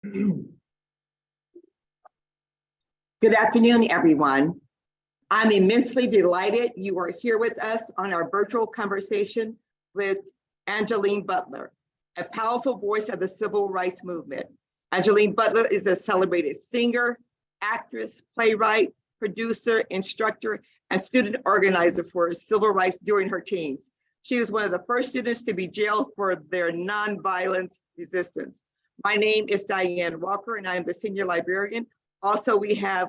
Good afternoon, everyone. I'm immensely delighted you are here with us on our virtual conversation with Angeline Butler, a powerful voice of the civil rights movement. Angeline Butler is a celebrated singer, actress, playwright, producer, instructor, and student organizer for civil rights during her teens. She was one of the first students to be jailed for their nonviolence resistance. My name is Diane Walker, and I am the senior librarian. Also, we have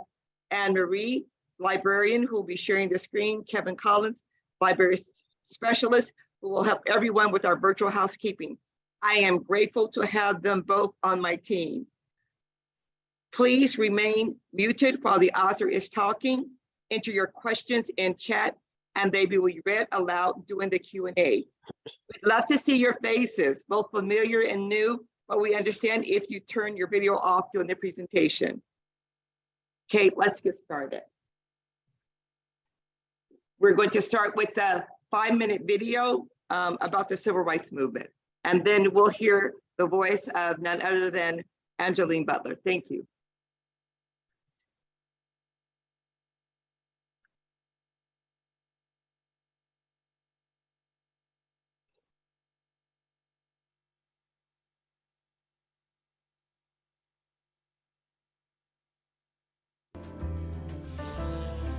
Anne Marie, librarian, who will be sharing the screen, Kevin Collins, library specialist, who will help everyone with our virtual housekeeping. I am grateful to have them both on my team. Please remain muted while the author is talking. Enter your questions in chat, and they will be read aloud during the Q&A. We'd love to see your faces, both familiar and new, but we understand if you turn your video off during the presentation. Okay, let's get started. We're going to start with a 5-minute video about the civil rights movement, and then we'll hear the voice of none other than Angeline Butler. Thank you.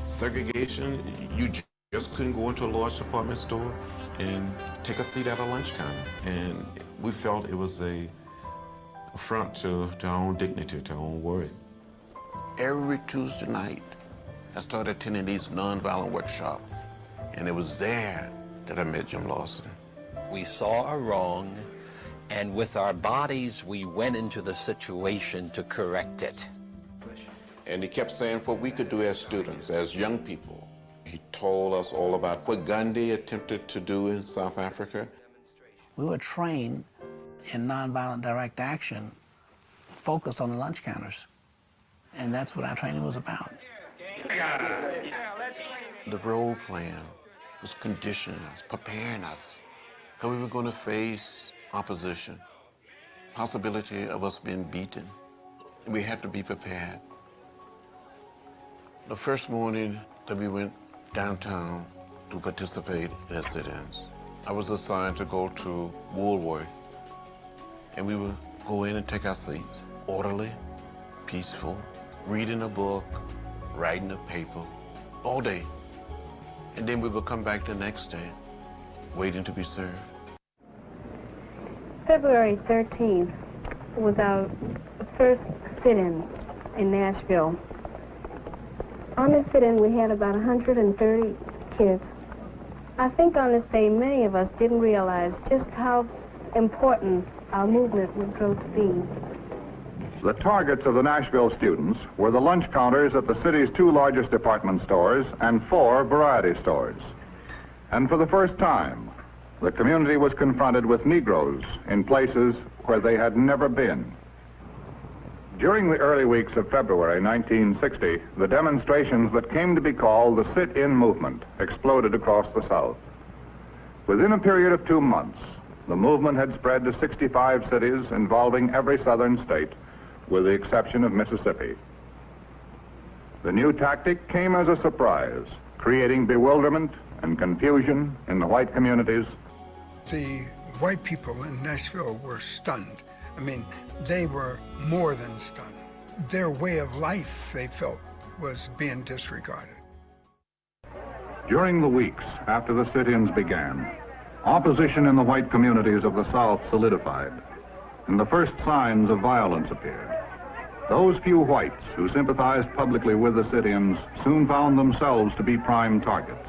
Segregation, you just couldn't go into a large department store and take a seat at a lunch counter. And we felt it was an affront to our own dignity, to our own worth. Every Tuesday night, I started attending these nonviolent workshops, and it was there that I met Jim Lawson. We saw a wrong, and with our bodies, we went into the situation to correct it. And he kept saying what we could do as students, as young people. He told us all about what Gandhi attempted to do in South Africa. We were trained in nonviolent direct action, focused on the lunch counters. And that's what our training was about. The role plan was conditioning us, preparing us, because we were going to face opposition, possibility of us being beaten. We had to be prepared. The first morning that we went downtown to participate in the sit-ins, I was assigned to go to Woolworth, and we would go in and take our seats, orderly, peaceful, reading a book, writing a paper, all day. And then we would come back the next day, waiting to be served. February 13th was our first sit-in Nashville. On this sit-in, we had about 130 kids. I think on this day, many of us didn't realize just how important our movement would grow to be. The targets of the Nashville students were the lunch counters at the city's 2 largest department stores and 4 variety stores. And for the first time, the community was confronted with Negroes in places where they had never been. During the early weeks of February 1960, the demonstrations that came to be called the sit-in movement exploded across the South. Within a period of 2 months, the movement had spread to 65 cities involving every southern state, with the exception of Mississippi. The new tactic came as a surprise, creating bewilderment and confusion in the white communities. The white people in Nashville were stunned. I mean, they were more than stunned. Their way of life, they felt, was being disregarded. During the weeks after the sit-ins began, opposition in the white communities of the South solidified, and the first signs of violence appeared. Those few whites who sympathized publicly with the sit-ins soon found themselves to be prime targets.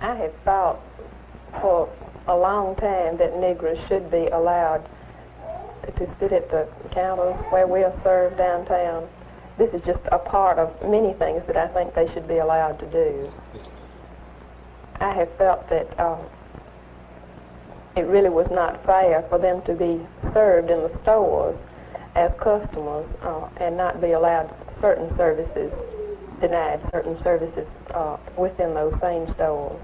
I have thought for a long time that Negroes should be allowed to sit at the counters where we are served downtown. This is just a part of many things that I think they should be allowed to do. I have felt that it really was not fair for them to be served in the stores as customers and not be allowed certain services, denied certain services within those same stores.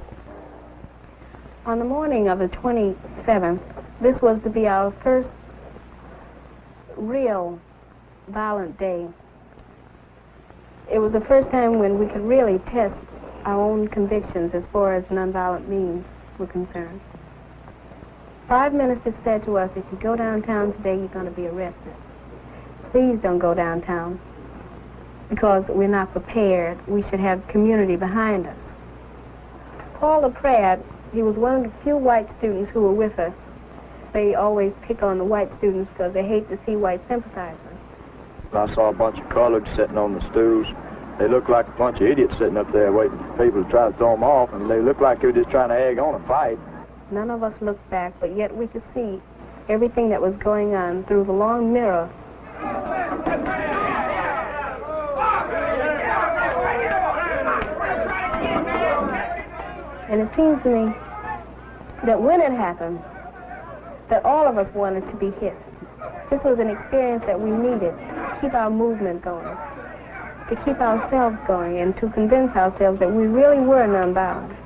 On the morning of the 27th, this was to be our first real violent day. It was the first time when we could really test our own convictions as far as nonviolent means were concerned. 5 ministers said to us, if you go downtown today, you're going to be arrested. Please don't go downtown, because we're not prepared. We should have community behind us. Paul Pratt, he was one of the few white students who were with us. They always pick on the white students because they hate to see white sympathizers. I saw a bunch of coloreds sitting on the stools. They looked like a bunch of idiots sitting up there waiting for people to try to throw them off, and they looked like they were just trying to egg on a fight. None of us looked back, but yet we could see everything that was going on through the long mirror. And it seems to me that when it happened, that all of us wanted to be hit. This was an experience that we needed to keep our movement going, to keep ourselves going, and to convince ourselves that we really were nonviolent.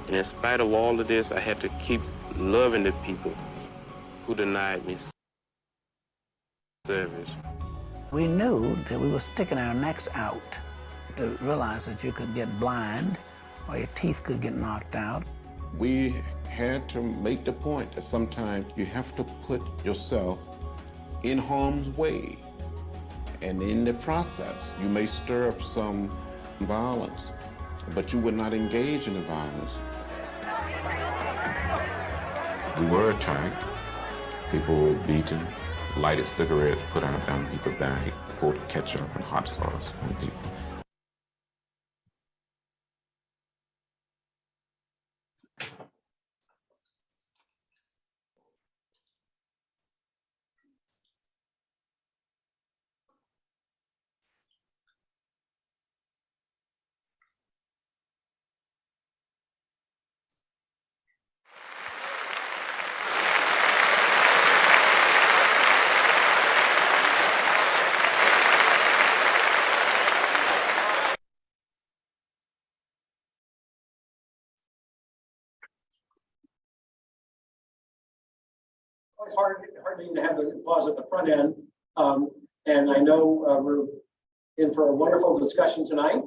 And in spite of all of this, I had to keep loving the people who denied me service. We knew that we were sticking our necks out to realize that you could get blind or your teeth could get knocked out. We had to make the point that sometimes you have to put yourself in harm's way. And in the process, you may stir up some violence, but you would not engage in the violence. We were attacked. People were beaten, lighted cigarettes put out down people's back, poured ketchup and hot sauce on people. It's hard to have the applause at the front end. And I know we're in for a wonderful discussion tonight.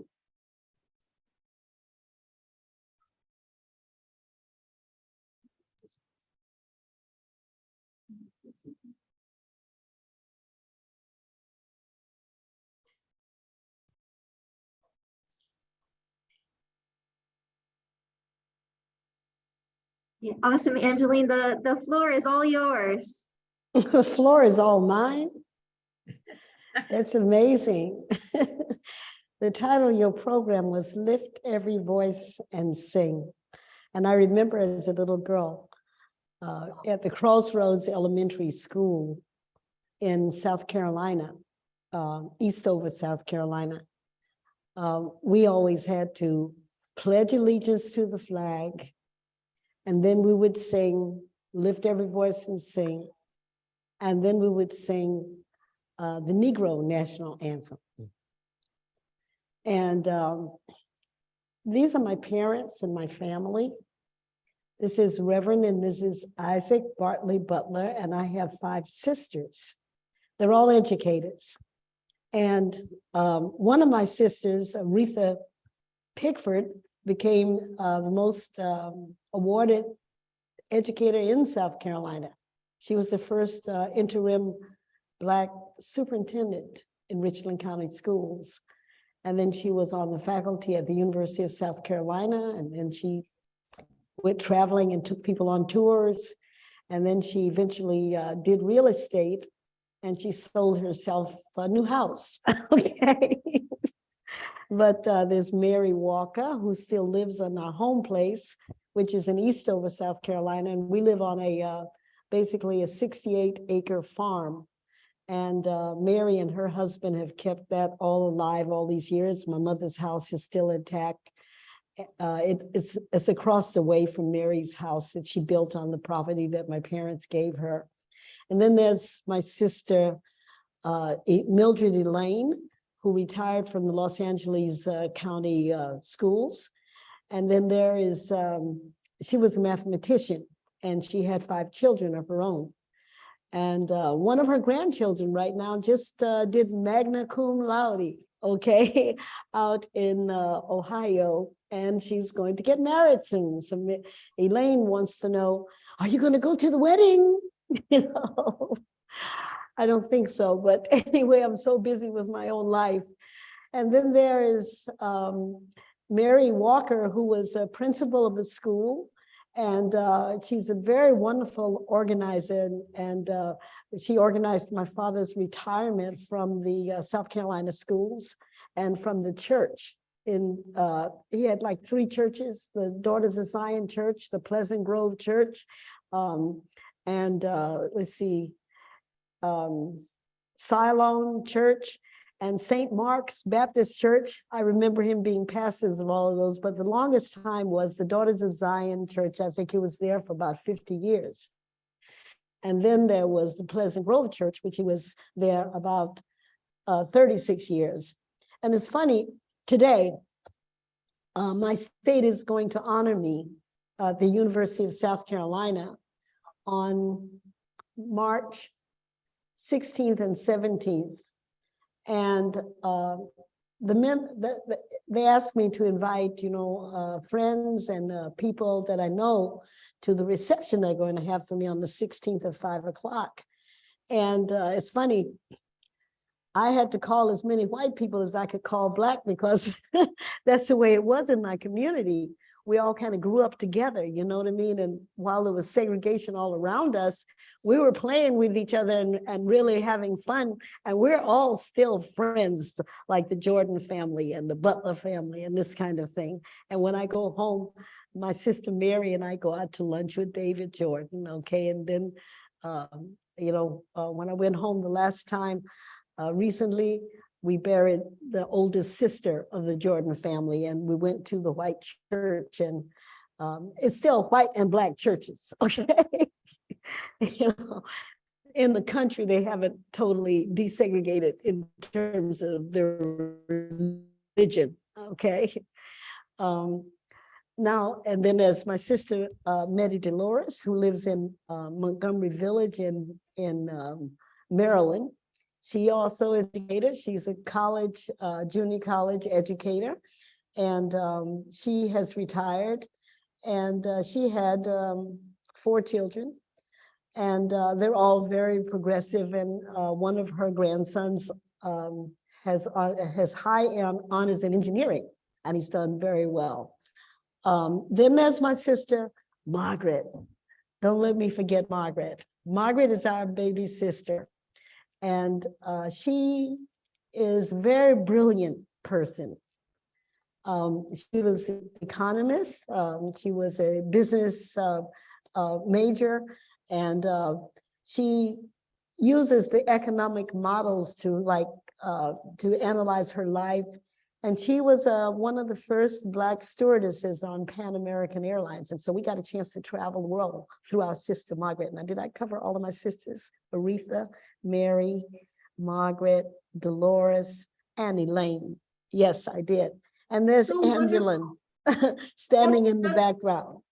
Yeah, awesome, Angeline. The floor is all yours. The floor is all mine. That's amazing. The title of your program was Lift Every Voice and Sing. And I remember as a little girl at the Crossroads Elementary School in South Carolina, Eastover, South Carolina, we always had to pledge allegiance to the flag. And then we would sing, Lift Every Voice and Sing. And then we would sing the Negro National Anthem. And these are my parents and my family. This is Reverend and Mrs. Isaac Bartley Butler, and I have 5 sisters. They're all educators. And one of my sisters, Aretha Pickford, became the most awarded educator in South Carolina. She was the first interim Black superintendent in Richland County Schools. And then she was on the faculty at the University of South Carolina, and then she went traveling and took people on tours. And then she eventually did real estate, and she sold herself a new house, okay? But there's Mary Walker, who still lives in our home place, which is in Eastover, South Carolina. And we live on a basically a 68-acre farm. And Mary and her husband have kept that all alive all these years. My mother's house is still intact. It's across the way from Mary's house that she built on the property that my parents gave her. And then there's my sister, Mildred Elaine, who retired from the Los Angeles County schools. And then there is, she was a mathematician. and she had 5 children of her own. And one of her grandchildren right now just did magna cum laude, okay, out in Ohio, and she's going to get married soon. So Elaine wants to know, are you going to go to the wedding? You know, I don't think so, but anyway, I'm so busy with my own life. And then there is Mary Walker, who was a principal of a school, and she's a very wonderful organizer, and she organized my father's retirement from the South Carolina schools and from the church. He had like 3 churches: the Daughters of Zion Church, the Pleasant Grove Church, and let's see, Siloam Church, and St. Mark's Baptist Church. I remember him being pastors of all of those, but the longest time was the Daughters of Zion Church. I think he was there for about 50 years. And then there was the Pleasant Grove Church, which he was there about 36 years. And it's funny, today, my state is going to honor me at the University of South Carolina on March 16th and 17th. And they asked me to invite, friends and people that I know to the reception they're going to have for me on the 16th at 5 o'clock. And it's funny, I had to call as many white people as I could call Black, because that's the way it was in my community. We all kind of grew up together, you know what I mean? And while there was segregation all around us, we were playing with each other and really having fun. And we're all still friends, like the Jordan family and the Butler family and this kind of thing. And when I go home, my sister Mary and I go out to lunch with David Jordan, okay? And then, when I went home the last time, recently, we buried the oldest sister of the Jordan family, and we went to the white church, and it's still white and Black churches, okay? In the country, they haven't totally desegregated in terms of their religion, okay? Now, and then there's my sister, Mary Dolores, who lives in Montgomery Village in Maryland. She also is an educator. She's a college, junior college educator, and she has retired, and she had 4 children, and they're all very progressive, and one of her grandsons has high honors in engineering, and he's done very well. Then there's my sister, Margaret. Don't let me forget Margaret. Margaret is our baby sister. And she is a very brilliant person. She was an economist. She was a business major, and she uses the economic models to analyze her life. And she was one of the first Black stewardesses on Pan American Airlines. And so we got a chance to travel the world through our sister, Margaret. Now, did I cover all of my sisters? Aretha, Mary, Margaret, Dolores, and Elaine. Yes, I did. And there's Angeline standing in the background.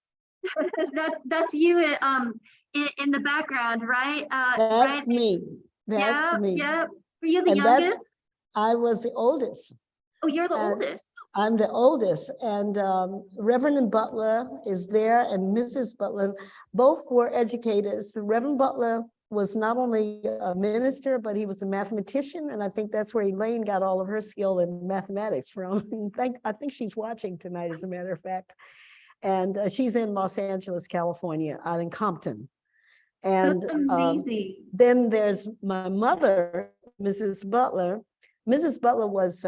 That's you in the background, right? That's me. That's me. Yeah. Were you the And youngest? I was the oldest. Oh, you're the oldest. I'm the oldest, and Reverend Butler is there, and Mrs. Butler. Both were educators. Reverend Butler was not only a minister, but he was a mathematician, and I think that's where Elaine got all of her skill in mathematics from. I think she's watching tonight, as a matter of fact. And she's in Los Angeles, California, out in Compton. And that's amazing. Then there's my mother, Mrs. Butler. Mrs. Butler was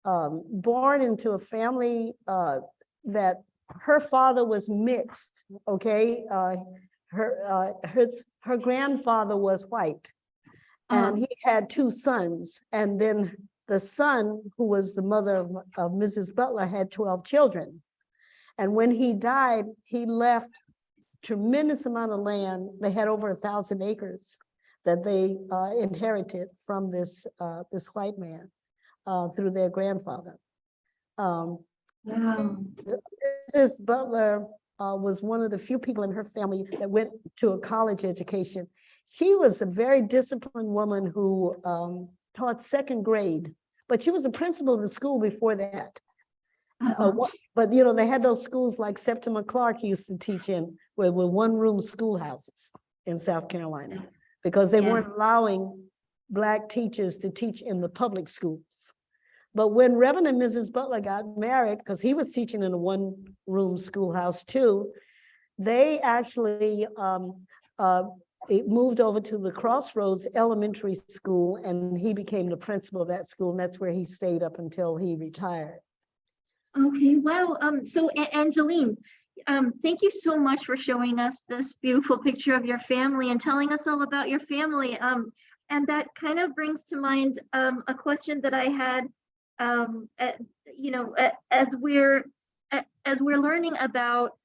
born into a family that her father was mixed, okay? Her grandfather was white, and he had 2 sons, and then the son, who was the mother of Mrs. Butler, had 12 children. And when he died, he left tremendous amount of land. They had over 1,000 acres that they inherited from this white man through their grandfather. Mrs. Butler was one of the few people in her family that went to a college education. She was a very disciplined woman who taught second grade, but she was the principal of the school before that. But you know, they had those schools like Septima Clark used to teach in, where were one-room schoolhouses in South Carolina, because they weren't allowing Black teachers to teach in the public schools. But when Reverend and Mrs. Butler got married, because he was teaching in a one-room schoolhouse too, they actually it moved over to the Crossroads Elementary School, and he became the principal of that school, and that's where he stayed up until he retired. Okay, wow. So Angeline, thank you so much for showing us this beautiful picture of your family and telling us all about your family. And that kind of brings to mind a question that I had. You know, as we're learning about,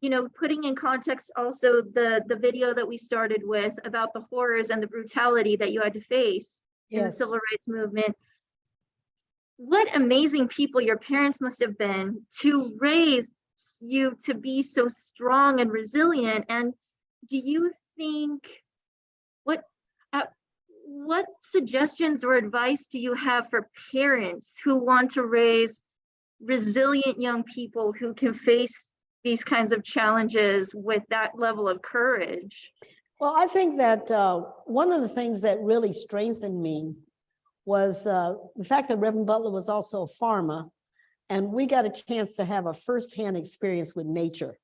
you know, putting in context also the video that we started with about the horrors and the brutality that you had to face in the civil rights movement. What amazing people your parents must have been to raise you to be so strong and resilient. And do you think, what suggestions or advice do you have for parents who want to raise resilient young people who can face these kinds of challenges with that level of courage? Well, I think that one of the things that really strengthened me was the fact that Reverend Butler was also a farmer, and we got a chance to have a firsthand experience with nature.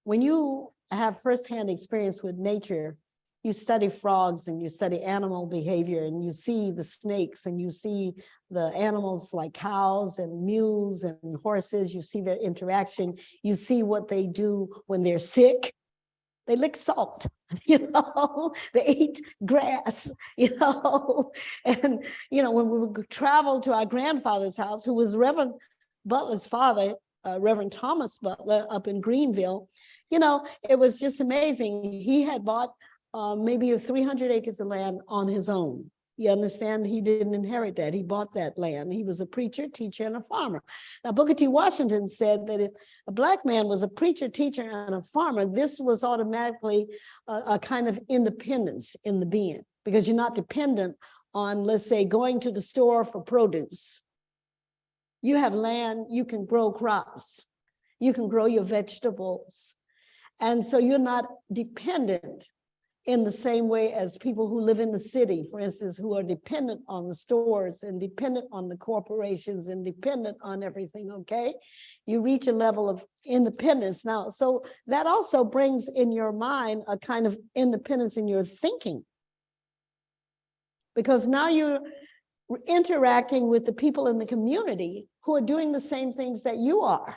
When you have firsthand experience with nature, you study frogs and you study animal behavior, and you see the snakes and you see the animals like cows and mules and horses. You see their interaction. You see what they do when they're sick. They lick salt, you know, they eat grass, you know, and, you know, when we would travel to our grandfather's house, who was Reverend Butler's father, Reverend Thomas Butler up in Greenville, you know, it was just amazing. He had bought maybe 300 acres of land on his own. You understand? He didn't inherit that. He bought that land. He was a preacher, teacher, and a farmer. Now, Booker T. Washington said that if a Black man was a preacher, teacher, and a farmer, this was automatically a kind of independence in the being, because you're not dependent on, let's say, going to the store for produce. You have land, you can grow crops, you can grow your vegetables. And so you're not dependent in the same way as people who live in the city, for instance, who are dependent on the stores and dependent on the corporations and dependent on everything, okay? You reach a level of independence now. So that also brings in your mind a kind of independence in your thinking, because now you're interacting with the people in the community who are doing the same things that you are.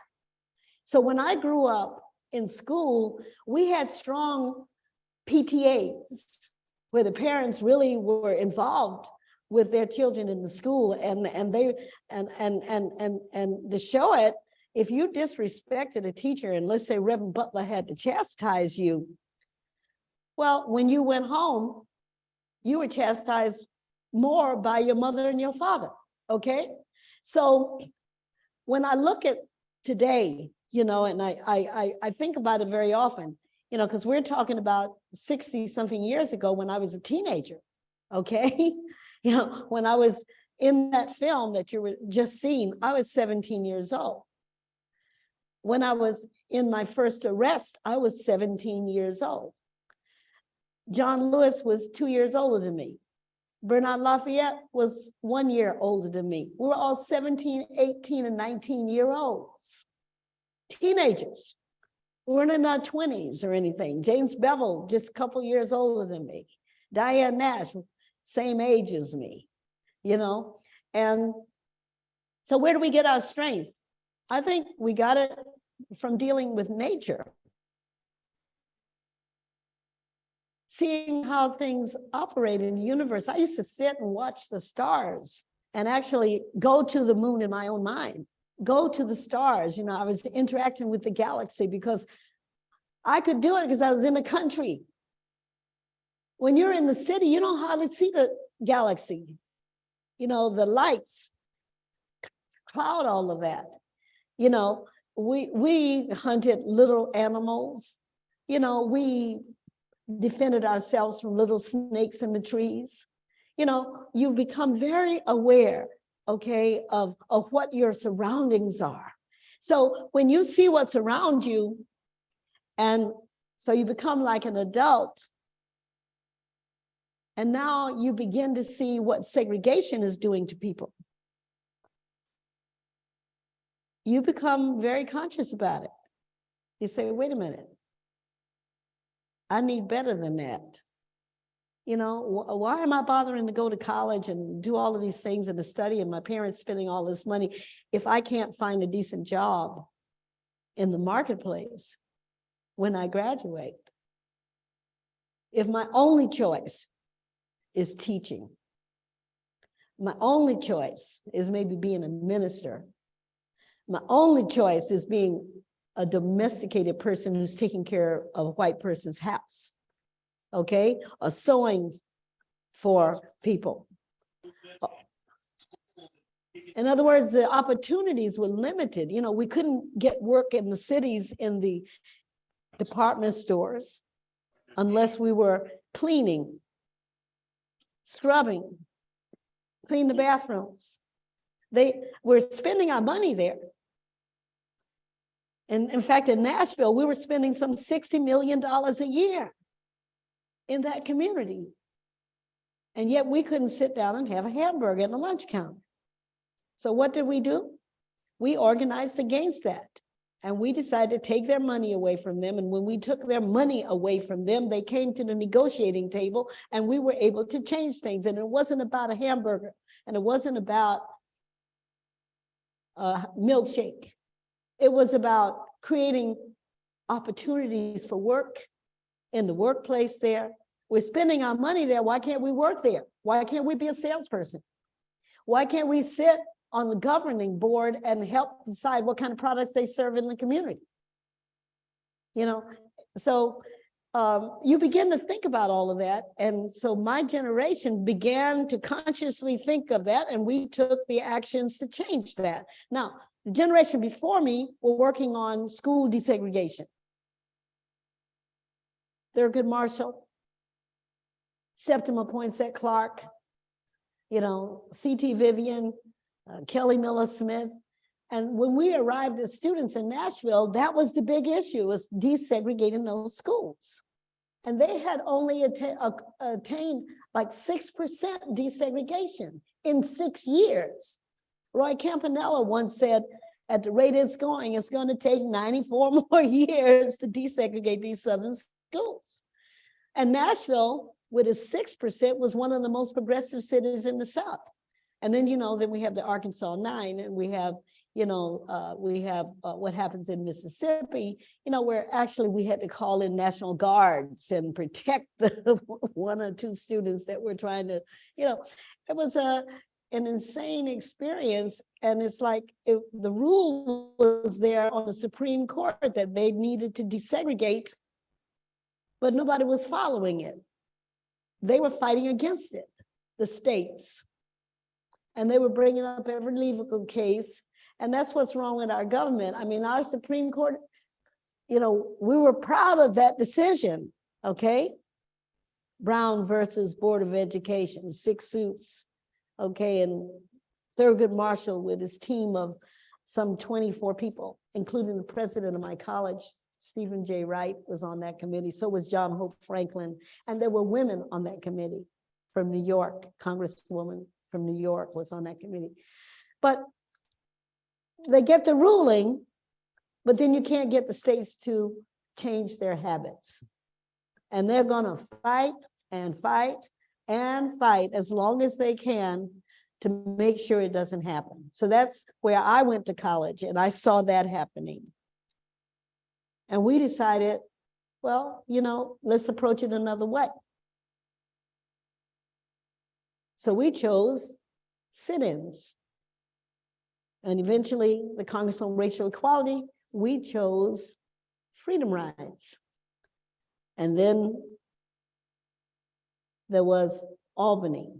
So when I grew up in school, we had strong PTAs where the parents really were involved with their children in the school, and to show it, if you disrespected a teacher, and let's say Reverend Butler had to chastise you, well, when you went home, you were chastised more by your mother and your father, okay? So when I look at today, you know, and I think about it very often, you know, because we're talking about 60-something years ago when I was a teenager, okay? You know, when I was in that film that you were just seeing, I was 17 years old. When I was in my first arrest, I was 17 years old. John Lewis was 2 years older than me. Bernard Lafayette was 1 year older than me. We were all 17, 18, and 19-year-olds, teenagers. We weren't in our 20s or anything. James Bevel, just a couple years older than me. Diane Nash, same age as me, you know? And so where do we get our strength? I think we got it from dealing with nature. Seeing how things operate in the universe. I used to sit and watch the stars and actually go to the moon in my own mind. Go to the stars, you know, I was interacting with the galaxy because I could do it because I was in the country. When you're in the city, you don't hardly see the galaxy. You know, the lights cloud all of that. You know, we hunted little animals. You know, we defended ourselves from little snakes in the trees. You know, you become very aware, okay, of what your surroundings are. So when you see what's around you, and so you become like an adult, and now you begin to see what segregation is doing to people. You become very conscious about it. You say, wait a minute, I need better than that. You know, why am I bothering to go to college and do all of these things and to study, and my parents spending all this money if I can't find a decent job in the marketplace when I graduate? If my only choice is teaching, my only choice is maybe being a minister, my only choice is being a domesticated person who's taking care of a white person's house, okay, or sewing for people. In other words, the opportunities were limited. You know, we couldn't get work in the cities in the department stores unless we were cleaning, scrubbing, clean the bathrooms. They were spending our money there. And in fact, in Nashville, we were spending some $60 million a year in that community. And yet we couldn't sit down and have a hamburger at the lunch counter. So what did we do? We organized against that. And we decided to take their money away from them. And when we took their money away from them, they came to the negotiating table and we were able to change things. And it wasn't about a hamburger, and it wasn't about a milkshake. It was about creating opportunities for work in the workplace there. We're spending our money there. Why can't we work there? Why can't we be a salesperson? Why can't we sit on the governing board and help decide what kind of products they serve in the community? You know, so you begin to think about all of that. And so my generation began to consciously think of that, and we took the actions to change that. Now, the generation before me were working on school desegregation. Thurgood Marshall, Septima Poinsett Clark, you know, C.T. Vivian, Kelly Miller Smith. And when we arrived as students in Nashville, that was the big issue, was desegregating those schools. And they had only attained like 6% desegregation in 6 years. Roy Campanella once said, at the rate it's going to take 94 more years to desegregate these Southern schools. And Nashville, with its 6%, was one of the most progressive cities in the South. And then, you know, then we have the Arkansas 9, and we have, you know, what happens in Mississippi, you know, where actually we had to call in National Guards and protect the 1 or 2 students that were trying to, you know, it was an insane experience. And it's like the rule was there on the Supreme Court that they needed to desegregate, but nobody was following it. They were fighting against it, the states. And they were bringing up every legal case. And that's what's wrong with our government. I mean, our Supreme Court, you know, we were proud of that decision, okay? Brown versus Board of Education, 6 suits, okay? And Thurgood Marshall with his team of some 24 people, including the president of my college, Stephen J. Wright, was on that committee. So was John Hope Franklin. And there were women on that committee from New York. Congresswoman from New York was on that committee. But they get the ruling, but then you can't get the states to change their habits. And they're gonna fight and fight and fight as long as they can to make sure it doesn't happen. So that's where I went to college, and I saw that happening. And we decided, well, you know, let's approach it another way. So we chose sit-ins. And eventually, the Congress on Racial Equality, we chose freedom rides. And then there was Albany,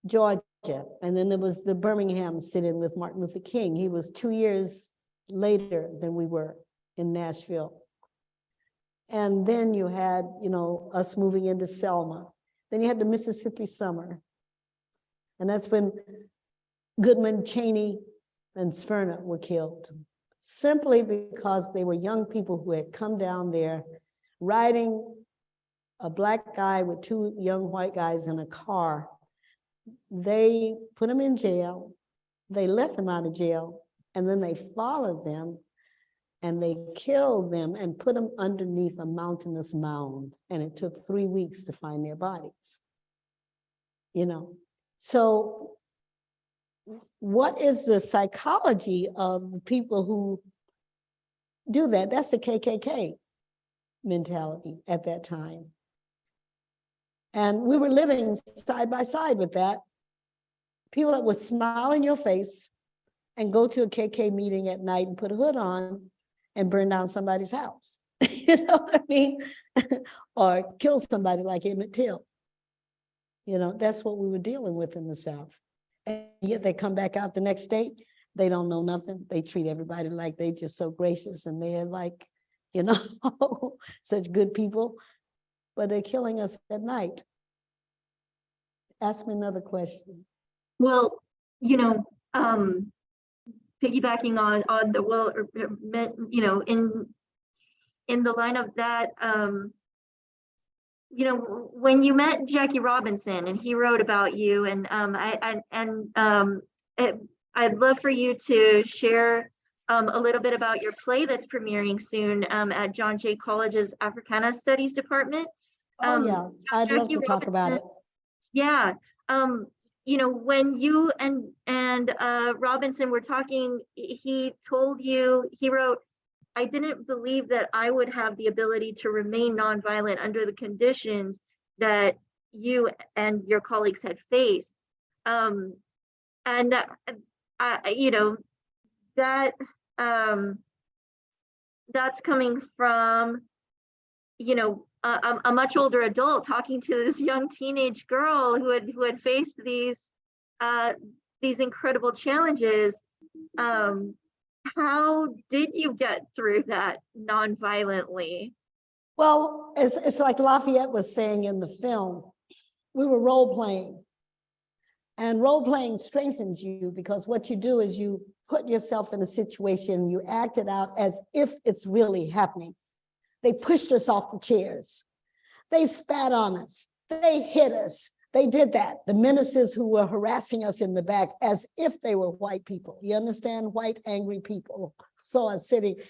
Georgia, And then there was the Birmingham sit-in with Martin Luther King. He was 2 years later than we were in Nashville. And then you had, us moving into Selma. Then you had the Mississippi Summer. And that's when Goodman, Cheney, and Sverna were killed, simply because they were young people who had come down there riding a black guy with two young white guys in a car. They put them in jail, they let them out of jail, and then they followed them and they killed them and put them underneath a mountainous mound. And it took 3 weeks to find their bodies. So what is the psychology of the people who do that? That's the KKK mentality at that time. And we were living side by side with that. People that would smile in your face and go to a KK meeting at night and put a hood on and burn down somebody's house. You know what I mean? Or kill somebody like Emmett Till. That's what we were dealing with in the South. And yet they come back out the next day, they don't know nothing. They treat everybody like they just so gracious and they're like, such good people, but they're killing us at night. Ask me another question. Well, piggybacking on the, in the line of that, when you met Jackie Robinson and he wrote about you, and I'd love for you to share a little bit about your play that's premiering soon at John Jay College's Africana Studies Department. Yeah, I'd love to talk about it. Yeah, when you and Robinson were talking, he wrote, "I didn't believe that I would have the ability to remain nonviolent under the conditions that you and your colleagues had faced." That's coming from, a much older adult talking to this young teenage girl who had faced these incredible challenges. How did you get through that non-violently? Well, it's like Lafayette was saying in the film, we were role playing. And role playing strengthens you because what you do is you put yourself in a situation, you act it out as if it's really happening. They pushed us off the chairs. They spat on us. They hit us. They did that. The ministers who were harassing us in the back as if they were white people. You understand? White, angry people saw us sitting.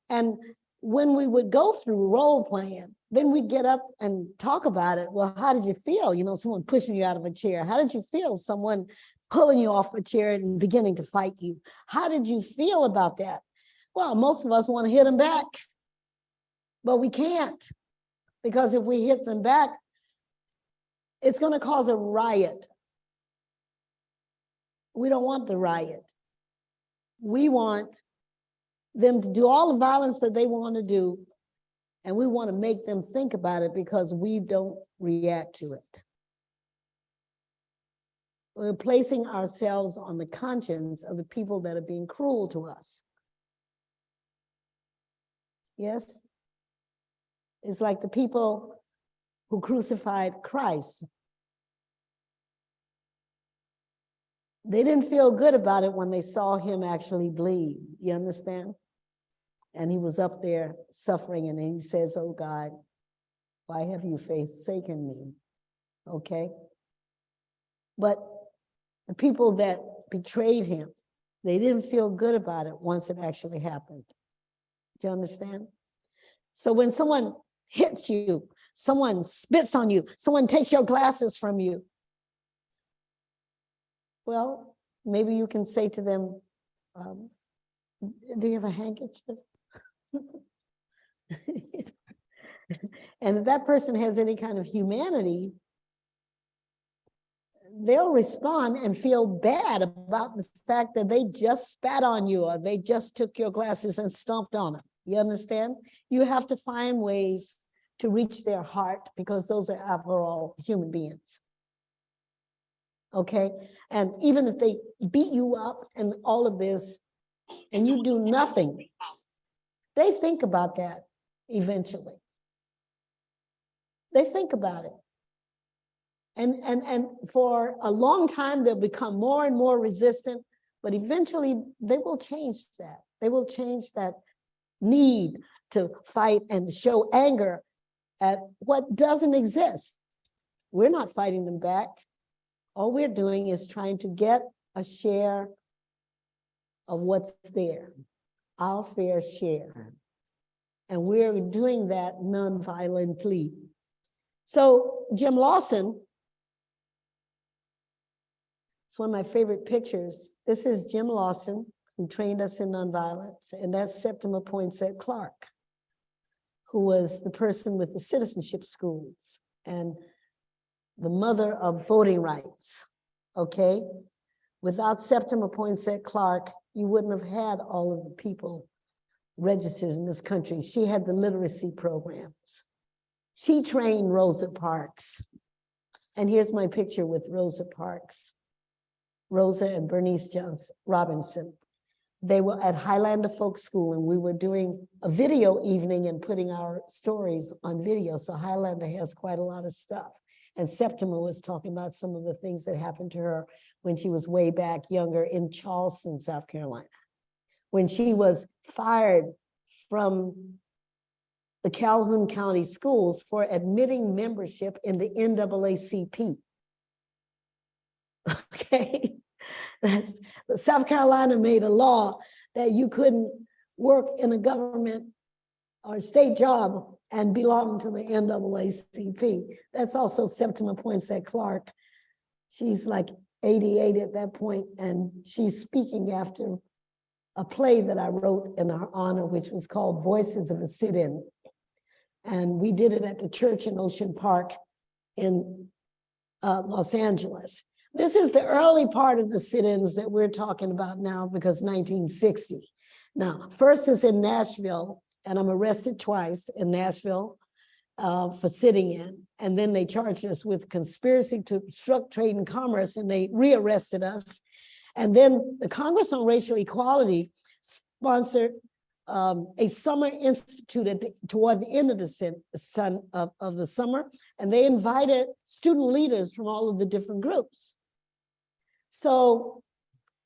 And when we would go through role playing, then we'd get up and talk about it. Well, how did you feel? Someone pushing you out of a chair. How did you feel? Someone pulling you off a chair and beginning to fight you. How did you feel about that? Well, most of us want to hit them back, but we can't, because if we hit them back, it's going to cause a riot. We don't want the riot. We want them to do all the violence that they want to do, and we want to make them think about it because we don't react to it. We're placing ourselves on the conscience of the people that are being cruel to us. Yes? It's like the people who crucified Christ. They didn't feel good about it when they saw him actually bleed. You understand? And he was up there suffering, and he says, "Oh God, why have you forsaken me?" Okay? But the people that betrayed him, they didn't feel good about it once it actually happened. Do you understand? So when someone hits you, someone spits on you, someone takes your glasses from you, well, maybe you can say to them, do you have a handkerchief? And if that person has any kind of humanity, they'll respond and feel bad about the fact that they just spat on you or they just took your glasses and stomped on them. You understand? You have to find ways to reach their heart because those are, after all, human beings. okay? And even if they beat you up and all of this, and you do nothing, they think about that eventually. They think about it. And for a long time, they'll become more and more resistant, but eventually they will change that. They will change that need to fight and show anger at what doesn't exist. We're not fighting them back. All we're doing is trying to get a share of what's there, our fair share. And we're doing that non-violently. So Jim Lawson, it's one of my favorite pictures. This is Jim Lawson, who trained us in nonviolence, and that's Septima Poinsett Clark, who was the person with the citizenship schools and the mother of voting rights, okay? Without Septima Poinsett Clark, you wouldn't have had all of the people registered in this country. She had the literacy programs. She trained Rosa Parks. And here's my picture with Rosa Parks. Rosa and Bernice Robinson. They were at Highlander Folk School, and we were doing a video evening and putting our stories on video. So Highlander has quite a lot of stuff. And Septima was talking about some of the things that happened to her when she was way back younger in Charleston, South Carolina, when she was fired from the Calhoun County schools for admitting membership in the NAACP. Okay, South Carolina made a law that you couldn't work in a government or state job and belong to the NAACP. That's also Septima Poinsett Clark. She's like 88 at that point, and she's speaking after a play that I wrote in her honor, which was called Voices of a Sit-In. And we did it at the church in Ocean Park in Los Angeles. This is the early part of the sit-ins that we're talking about now, because 1960. Now, first is in Nashville, and I'm arrested twice in Nashville for sitting in. And then they charged us with conspiracy to obstruct trade and commerce, and they rearrested us. And then the Congress on Racial Equality sponsored a summer institute toward the end of the summer, and they invited student leaders from all of the different groups. So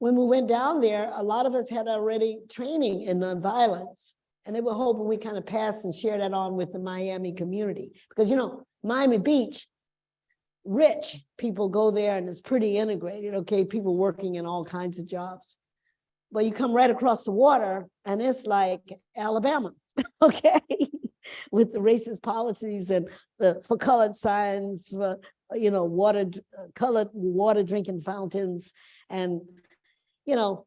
when we went down there, a lot of us had already training in nonviolence, and they were hoping we kind of pass and share that on with the Miami community. Because, you know, Miami Beach, rich people go there and it's pretty integrated, okay? People working in all kinds of jobs. But you come right across the water and it's like Alabama, okay? With the racist policies and the for colored signs, for, you know, colored water drinking fountains. And, you know,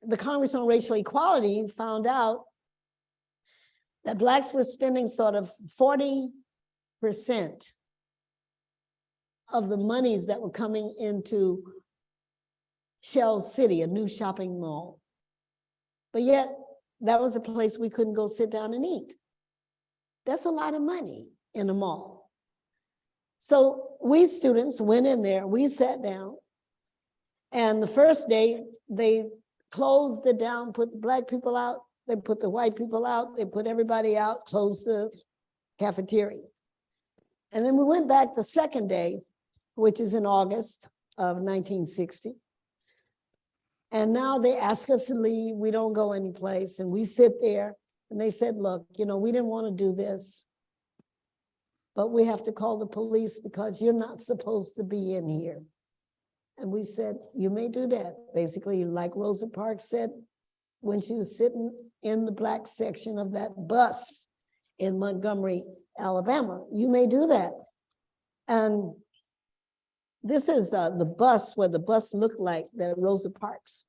the Congress on Racial Equality found out that Blacks were spending sort of 40% of the monies that were coming into Shell City, a new shopping mall. But yet, that was a place we couldn't go sit down and eat. That's a lot of money in a mall. So we students went in there, we sat down, and the first day, they closed it down, put the Black people out, they put the white people out, they put everybody out, closed the cafeteria. And then we went back the second day, which is in August of 1960. And now they ask us to leave, we don't go anyplace, and we sit there, and they said, look, you know, we didn't want to do this, but we have to call the police because you're not supposed to be in here. And we said, you may do that. Basically, like Rosa Parks said, when she was sitting in the Black section of that bus in Montgomery, Alabama, you may do that. And this is the bus, where the bus looked like that Rosa Parks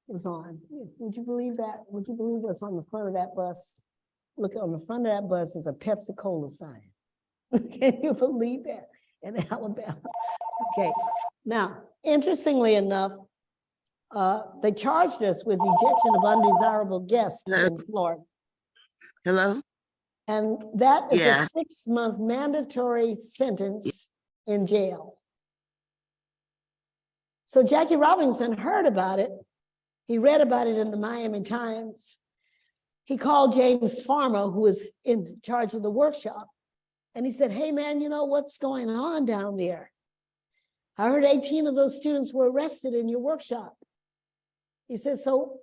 was on. Would you believe that? Would you believe what's on the front of that bus? Look, on the front of that bus is a Pepsi Cola sign. Can you believe that in Alabama? Okay, now, interestingly enough, they charged us with ejection of undesirable guests in Florida. Hello? And that is a 6-month mandatory sentence in jail. So Jackie Robinson heard about it. He read about it in the Miami Times. He called James Farmer, who was in charge of the workshop. And he said, hey man, you know what's going on down there? I heard 18 of those students were arrested in your workshop. He said, so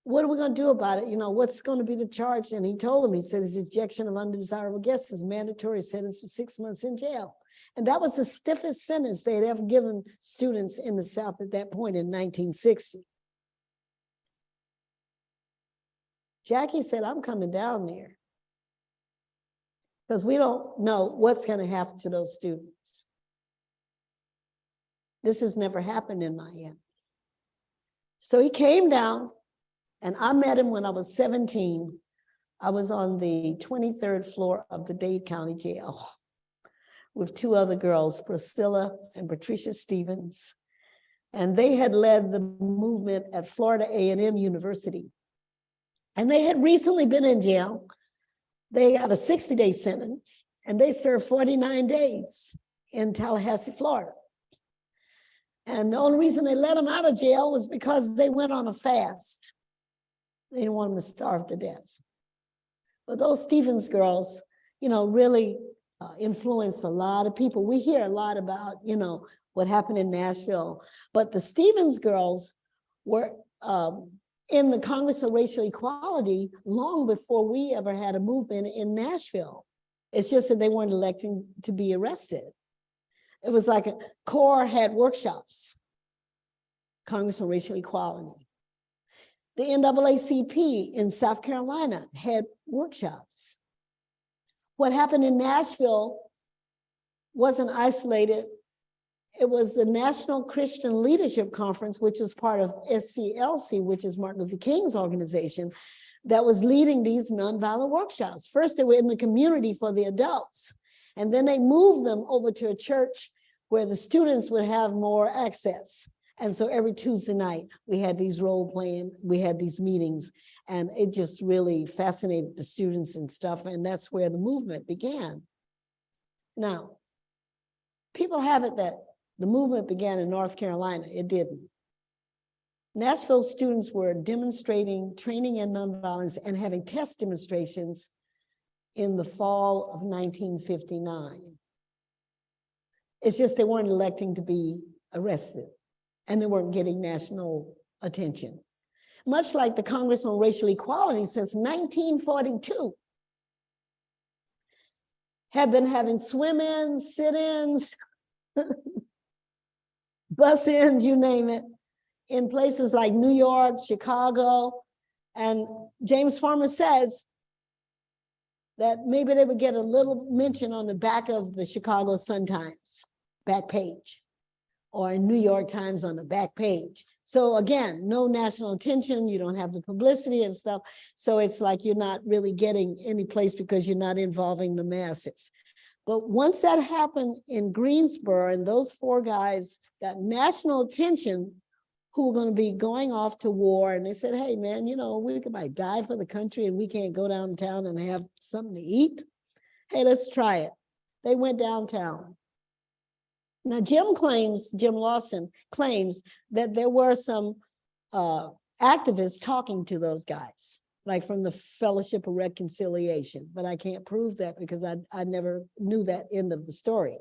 what are we going to do about it? You know, what's going to be the charge? And he told him, he said, his ejection of undesirable guests is mandatory sentence for 6 months in jail. And that was the stiffest sentence they had ever given students in the South at that point in 1960. Jackie said, I'm coming down there because we don't know what's going to happen to those students. This has never happened in Miami. So he came down, and I met him when I was 17. I was on the 23rd floor of the Dade County Jail with two other girls, Priscilla and Patricia Stevens. And they had led the movement at Florida A&M University. And they had recently been in jail. They got a 60-day sentence, and they served 49 days in Tallahassee, Florida. And the only reason they let them out of jail was because they went on a fast. They didn't want them to starve to death. But those Stevens girls, you know, really influenced a lot of people. We hear a lot about, you know, what happened in Nashville. But the Stevens girls were in the Congress of Racial Equality long before we ever had a movement in Nashville. It's just that they weren't electing to be arrested. It was like CORE had workshops, Congress on Racial Equality. The NAACP in South Carolina had workshops. What happened in Nashville wasn't isolated. It was the National Christian Leadership Conference, which was part of SCLC, which is Martin Luther King's organization, that was leading these nonviolent workshops. First, they were in the community for the adults, and then they moved them over to a church where the students would have more access. And so every Tuesday night, we had these role playing, we had these meetings, and it just really fascinated the students and stuff, and that's where the movement began. Now, people have it that the movement began in North Carolina. It didn't. Nashville students were demonstrating, training in nonviolence, and having test demonstrations in the fall of 1959. It's just they weren't electing to be arrested, and they weren't getting national attention. Much like the Congress on Racial Equality since 1942 have been having swim-ins, sit-ins, bus-ins, you name it, in places like New York, Chicago. And James Farmer says that maybe they would get a little mention on the back of the Chicago Sun-Times back page, or New York Times on the back page. So again, no national attention, you don't have the publicity and stuff. So it's like you're not really getting any place because you're not involving the masses. But once that happened in Greensboro, and those four guys got national attention who were going to be going off to war, and they said, hey man, you know, we might die for the country and we can't go downtown and have something to eat. Hey, let's try it. They went downtown. Now, Jim Lawson claims that there were some activists talking to those guys, like from the Fellowship of Reconciliation, but I can't prove that because I never knew that end of the story.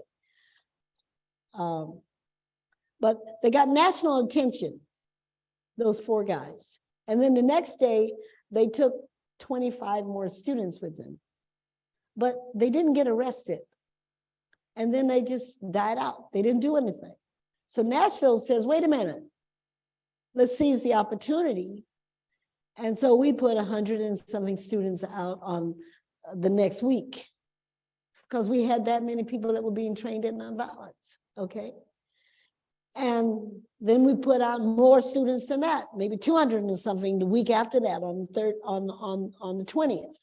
But they got national attention, those four guys. And then the next day, they took 25 more students with them, but they didn't get arrested. And then they just died out. They didn't do anything. So Nashville says, wait a minute, let's seize the opportunity. And so we put 100 and something students out on the next week because we had that many people that were being trained in nonviolence, okay? And then we put out more students than that, maybe 200 and something the week after that on the 20th.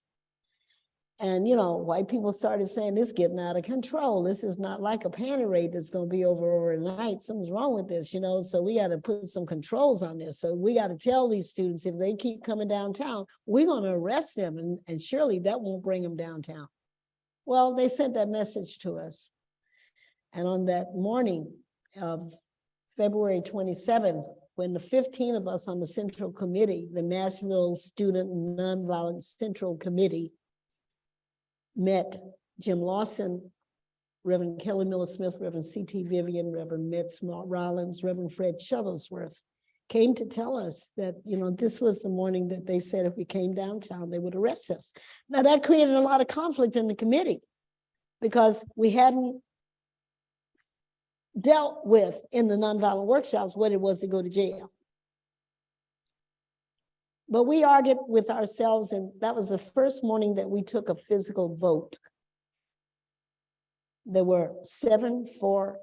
And, you know, white people started saying, this is getting out of control. This is not like a panty raid that's going to be over overnight. Something's wrong with this, you know, so we got to put some controls on this. So we got to tell these students, if they keep coming downtown, we're going to arrest them, and surely that won't bring them downtown. Well, they sent that message to us. And on that morning of February 27th, when the 15 of us on the Central Committee, the Nashville Student Nonviolent Central Committee, met Jim Lawson, Reverend Kelly Miller Smith, Reverend C.T. Vivian, Reverend Metz Rollins, Reverend Fred Shuttlesworth, came to tell us that, you know, this was the morning that they said if we came downtown, they would arrest us. Now that created a lot of conflict in the committee because we hadn't dealt with in the nonviolent workshops what it was to go to jail. But we argued with ourselves, and that was the first morning that we took a physical vote. There were 7 for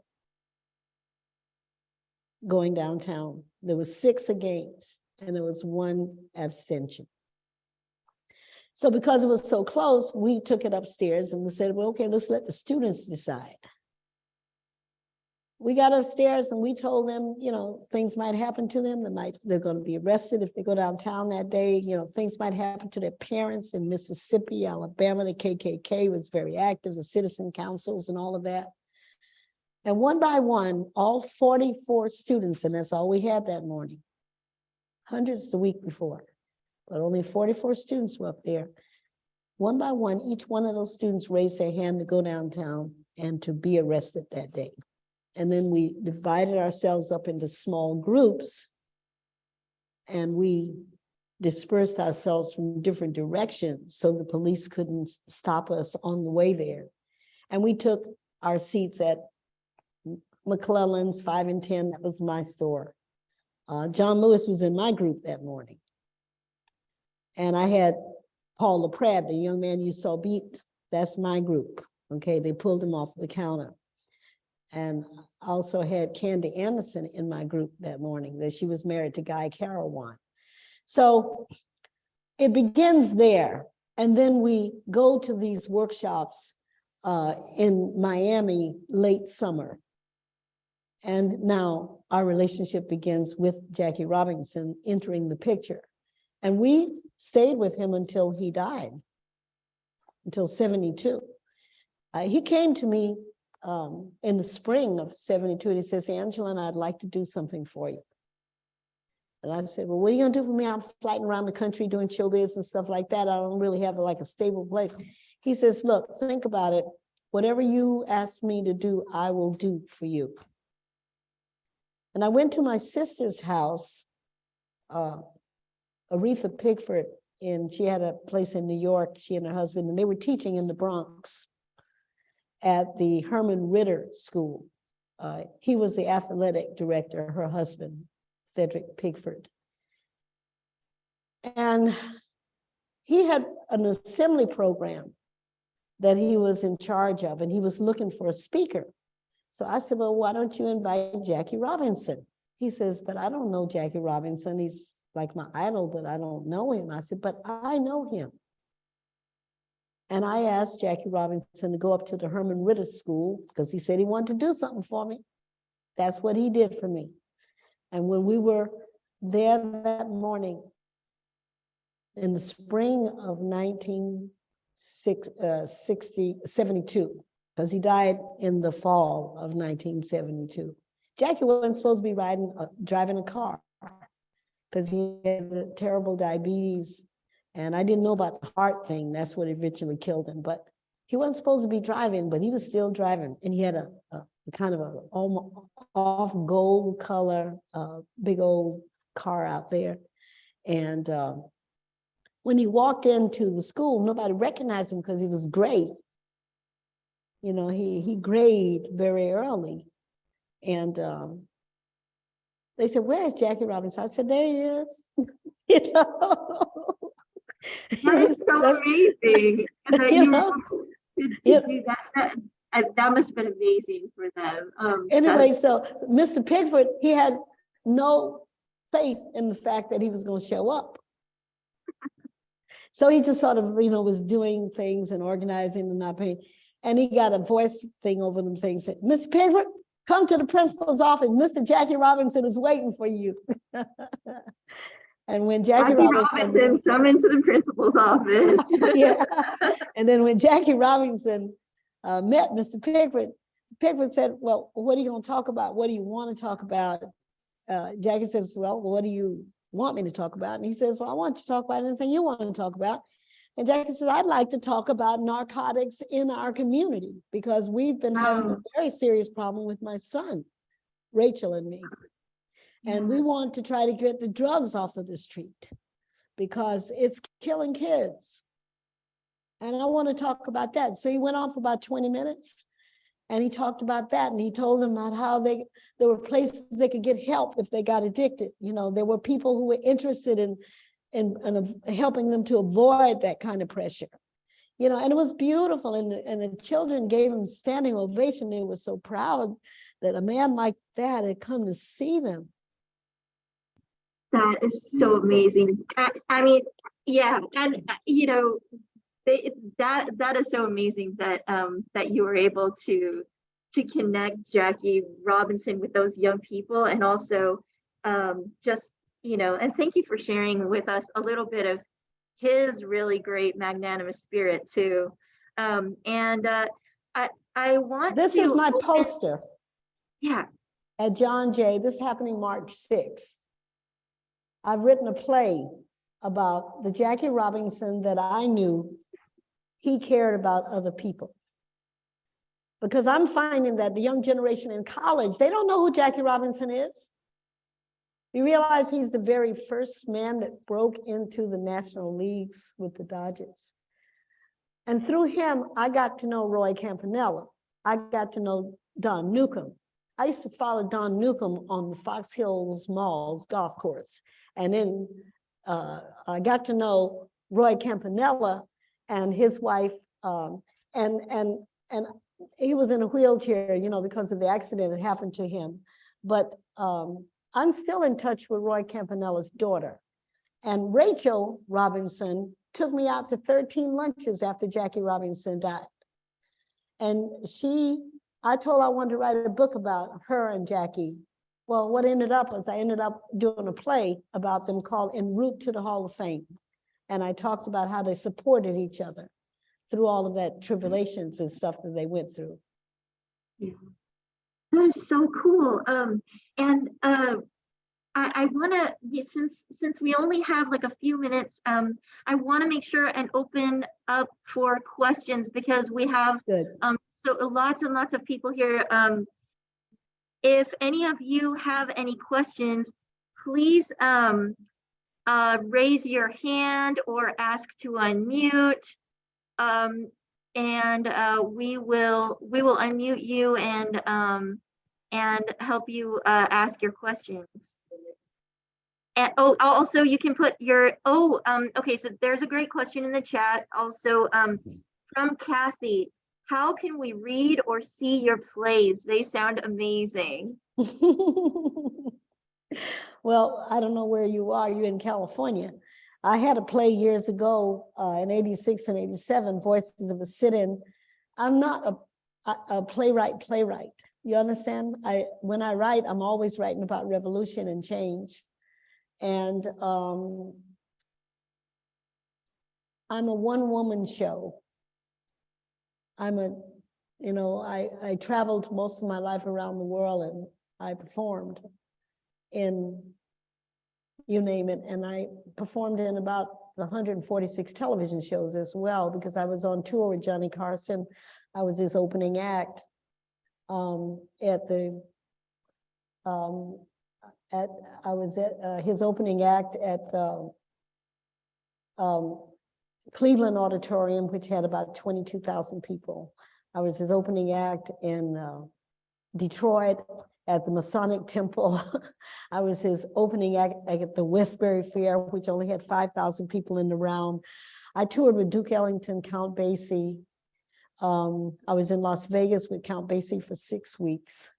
going downtown. There was 6 against, and there was 1 abstention. So because it was so close, we took it upstairs and we said, well, okay, let's let the students decide. We got upstairs and we told them, you know, things might happen to them. They're going to be arrested if they go downtown that day. You know, things might happen to their parents in Mississippi, Alabama. The KKK was very active, the citizen councils and all of that. And one by one, all 44 students, and that's all we had that morning, hundreds the week before, but only 44 students were up there. One by one, each one of those students raised their hand to go downtown and to be arrested that day. And then we divided ourselves up into small groups and we dispersed ourselves from different directions so the police couldn't stop us on the way there. And we took our seats at McClellan's 5 and 10, that was my store. John Lewis was in my group that morning. And I had Paul LaPrade, the young man you saw beat, that's my group. Okay, they pulled him off the counter. And I also had Candy Anderson in my group that morning, that she was married to Guy Carawan. So it begins there. And then we go to these workshops in Miami late summer. And now our relationship begins with Jackie Robinson entering the picture. And we stayed with him until he died, until 72. He came to me in the spring of 72, and he says, Angeline, I'd like to do something for you. And I said, well, what are you gonna do for me? I'm flighting around the country doing showbiz and stuff like that. I don't really have like a stable place. He says, look, think about it. Whatever you ask me to do, I will do for you. And I went to my sister's house, Aretha Pickford, and she had a place in New York, she and her husband, and they were teaching in the Bronx at the Herman Ritter School. He was the athletic director, her husband, Frederick Pickford. And he had an assembly program that he was in charge of, and he was looking for a speaker. So I said, well, why don't you invite Jackie Robinson? He says, but I don't know Jackie Robinson. He's like my idol, but I don't know him. I said, but I know him. And I asked Jackie Robinson to go up to the Herman Ritter School because he said he wanted to do something for me. That's what he did for me. And when we were there that morning in the spring of 1972, because he died in the fall of 1972. Jackie wasn't supposed to be driving a car because he had terrible diabetes, and I didn't know about the heart thing. That's what eventually killed him. But he wasn't supposed to be driving, but he was still driving, and he had a kind of a off gold color, big old car out there. And when he walked into the school, nobody recognized him because he was gray. You know, he grayed very early. And they said, where is Jackie Robinson? I said, there he is. You know? That is so amazing. And that you were able to do that. That must have been amazing for them. Anyway, so Mr. Pickford, he had no faith in the fact that he was going to show up. So he just sort of, you know, was doing things and organizing and not paying. And he got a voice thing over them things. Said, Mr. Pickford, come to the principal's office. Mr. Jackie Robinson is waiting for you. And when Jackie Robinson summoned to the principal's office. Yeah. And then when Jackie Robinson met Mr. Pickford, Pickford said, well, what are you going to talk about? What do you want to talk about? Jackie says, well, what do you want me to talk about? And he says, well, I want you to talk about anything you want to talk about. And Jackie says, I'd like to talk about narcotics in our community because we've been having a very serious problem with my son, Rachel and me. And we want to try to get the drugs off of the street because it's killing kids. And I want to talk about that. So he went on for about 20 minutes and he talked about that. And he told them about how there were places they could get help if they got addicted. You know, there were people who were interested in helping them to avoid that kind of pressure. You know, and it was beautiful. And the children gave him standing ovation. They were so proud that a man like that had come to see them. That is so amazing. I mean, yeah, and you know, that is so amazing that that you were able to connect Jackie Robinson with those young people, and also just, you know, and thank you for sharing with us a little bit of his really great magnanimous spirit too. And I want this is my poster. Yeah. At John Jay. This is happening March 6th. I've written a play about the Jackie Robinson that I knew. He cared about other people. Because I'm finding that the young generation in college, they don't know who Jackie Robinson is. You realize he's the very first man that broke into the National Leagues with the Dodgers. And through him, I got to know Roy Campanella. I got to know Don Newcomb. I used to follow Don Newcomb on the Fox Hills Mall's golf course. And then I got to know Roy Campanella and his wife, and he was in a wheelchair, you know, because of the accident that happened to him. But I'm still in touch with Roy Campanella's daughter. And Rachel Robinson took me out to 13 lunches after Jackie Robinson died. And I told her I wanted to write a book about her and Jackie. Well, what ended up was I ended up doing a play about them called En Route to the Hall of Fame. And I talked about how they supported each other through all of that tribulations and stuff that they went through. Yeah. That is so cool. I want to, since we only have like a few minutes, I want to make sure and open up for questions because we have so lots and lots of people here. If any of you have any questions, please raise your hand or ask to unmute, and we will unmute you and help you ask your questions. And also you can put your okay, so there's a great question in the chat also from Kathy. How can we read or see your plays? They sound amazing. Well, I don't know where you are. You're in California. I had a play years ago in 86 and 87, Voices of a Sit-In. I'm not a playwright. You understand? When I write, I'm always writing about revolution and change. And I'm a one-woman show. I traveled most of my life around the world and I performed in, you name it, and I performed in about 146 television shows as well because I was on tour with Johnny Carson. I was his opening act his opening act at Cleveland Auditorium, which had about 22,000 people. I was his opening act in Detroit at the Masonic Temple. I was his opening act at the Westbury Fair, which only had 5,000 people in the round. I toured with Duke Ellington, Count Basie. I was in Las Vegas with Count Basie for 6 weeks.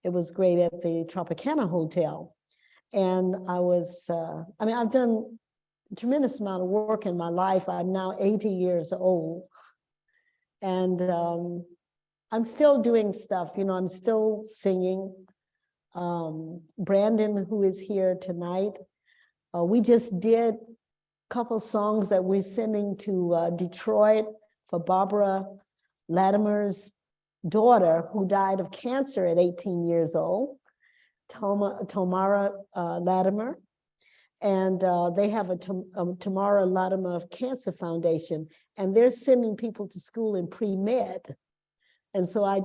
It was great at the Tropicana Hotel. And I've done a tremendous amount of work in my life. I'm now 80 years old. And I'm still doing stuff, I'm still singing. Brandon, who is here tonight, we just did a couple songs that we're sending to Detroit for Barbara Latimer's daughter who died of cancer at 18 years old, Tamara Latimer. And they have a Tamara Latimer Cancer Foundation, and they're sending people to school in pre-med. And so I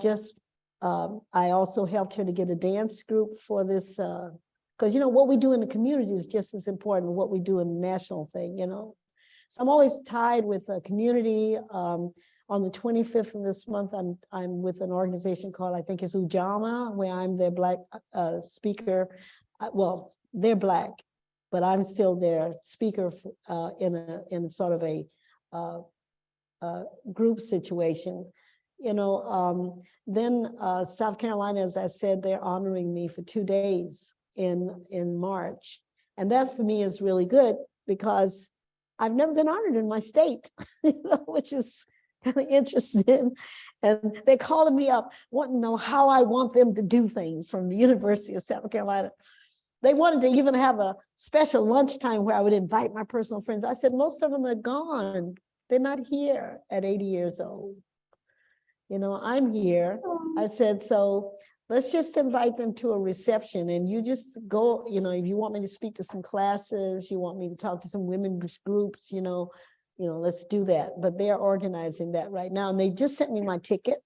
also helped her to get a dance group for this, because what we do in the community is just as important as what we do in the national thing, So I'm always tied with a community. On the 25th of this month, I'm with an organization called, I think it's Ujamaa, where I'm their Black speaker. Well, they're Black, but I'm still their speaker in sort of a group situation. Then South Carolina, as I said, they're honoring me for 2 days in March. And that for me is really good because I've never been honored in my state, which is kind of interesting. And they're calling me up, wanting to know how I want them to do things from the University of South Carolina. They wanted to even have a special lunchtime where I would invite my personal friends. I said, most of them are gone. They're not here at 80 years old. I'm here. I said, so let's just invite them to a reception and you just go, if you want me to speak to some classes, you want me to talk to some women's groups, let's do that. But they're organizing that right now. And they just sent me my ticket.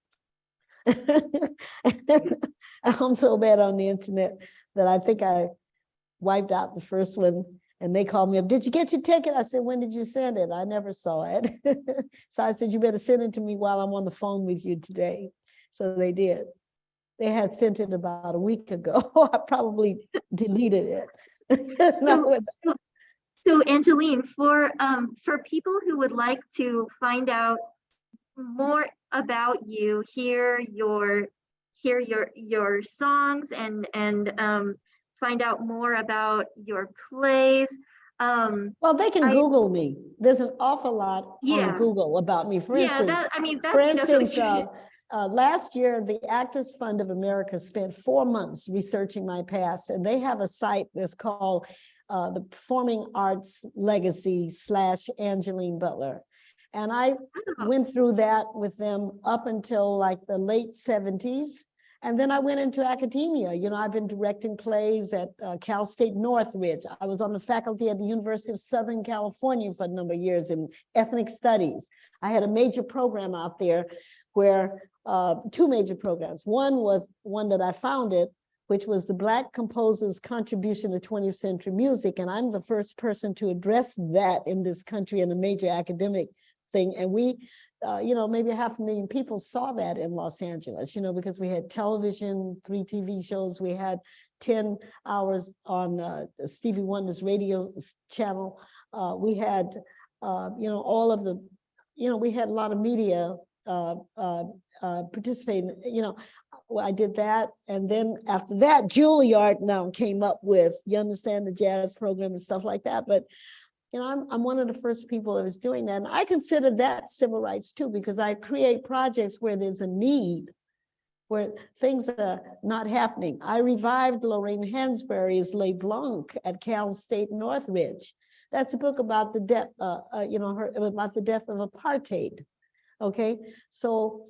I'm so bad on the internet that I think I wiped out the first one. And they called me up, did you get your ticket? I said, when did you send it? I never saw it. So I said, you better send it to me while I'm on the phone with you today. So they did. They had sent it about a week ago. I probably deleted it. So Angeline, for people who would like to find out more about you, hear your songs and find out more about your plays. Well, they can Google me. There's an awful lot on Google about me. For instance, last year, the Actors Fund of America spent 4 months researching my past, and they have a site that's called the Performing Arts Legacy / Angeline Butler. And I went through that with them up until like the late 70s. And then I went into academia. I've been directing plays at Cal State Northridge. I was on the faculty at the University of Southern California for a number of years in ethnic studies. I had a major program out there where 2 major programs. One was one that I founded, which was the Black Composers' Contribution to 20th Century Music. And I'm the first person to address that in this country in a major academic thing. And we, maybe 500,000 people saw that in Los Angeles, because we had television, 3 TV shows. We had 10 hours on Stevie Wonder's radio channel. We had, all of the, we had a lot of media participating, I did that. And then after that, Juilliard now came up with, you understand, the jazz program and stuff like that. But I'm one of the first people that was doing that. And I consider that civil rights too, because I create projects where there's a need, where things are not happening. I revived Lorraine Hansberry's Les Blancs at Cal State Northridge. That's a book about the death, about the death of apartheid. Okay, so